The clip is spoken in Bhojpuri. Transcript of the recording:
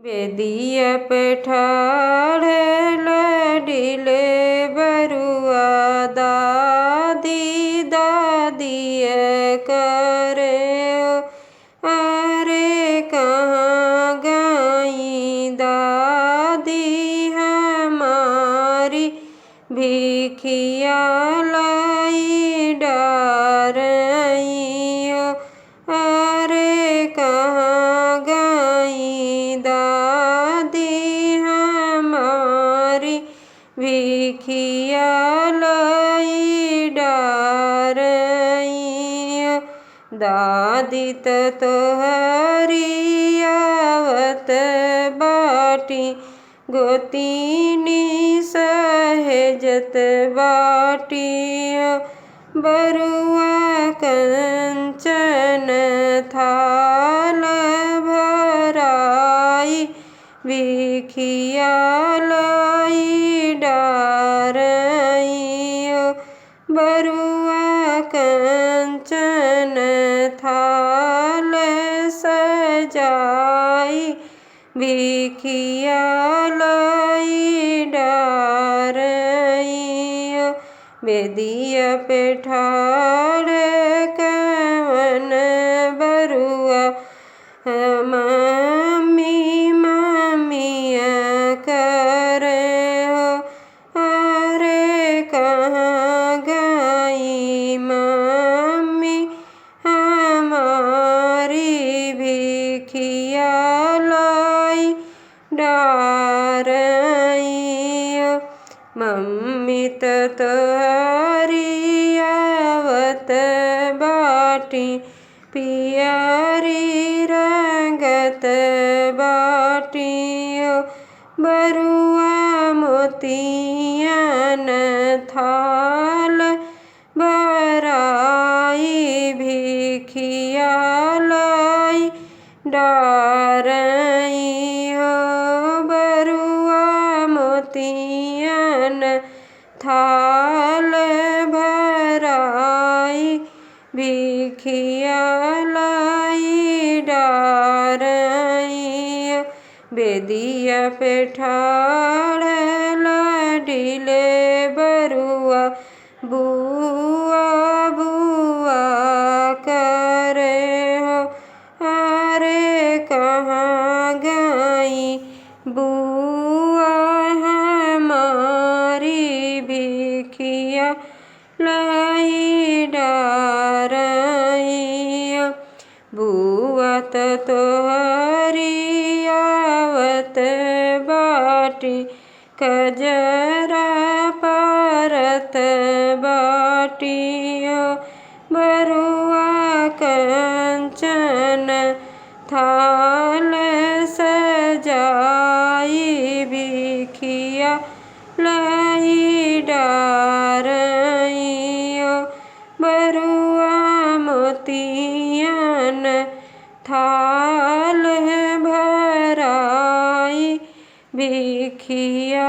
बेदिया पेठाड़ लडिले बरुआ दादी दादिय करे अरे कहाँ गई दादी हमारी भिखिया लाई डारई अरे कहाँ गई दादी हमारी भिखिया लाई डारई दादी तोहरी आवत बाटी गोतीनी सहेजत बाटी बरुआ कंचन थाल भराई भिखिया लाई डारई बरुआ कंचन थाल सजाई भिखिया लाई डारई बेदिया पेठाड़ कवन बरुआ मम्मी मम्मिया करे हो अरे कहाँ गई मम्मी हमारी भिखिया लाई डारई मम्मी तोहरी आवत बाटी पियरी रंगत बाटी बरुआ मोतियन थाल भराई भिखिया लाई डारई बरुआ मोतियन थाल भराई भिखिया लाई डारई बेदिया पेठाड़ लडिले बरुआ बुआ बुआ करे हो अरे कहाँ गई बुआ हमारी भिखिया लाई डारई बुआ तोहरी आवत बाटी कजरा परत बाटी बरुआ कंचन थाल सजाई भिखिया लाई डारई बरुआ मोतियन थाल भराई भिखिया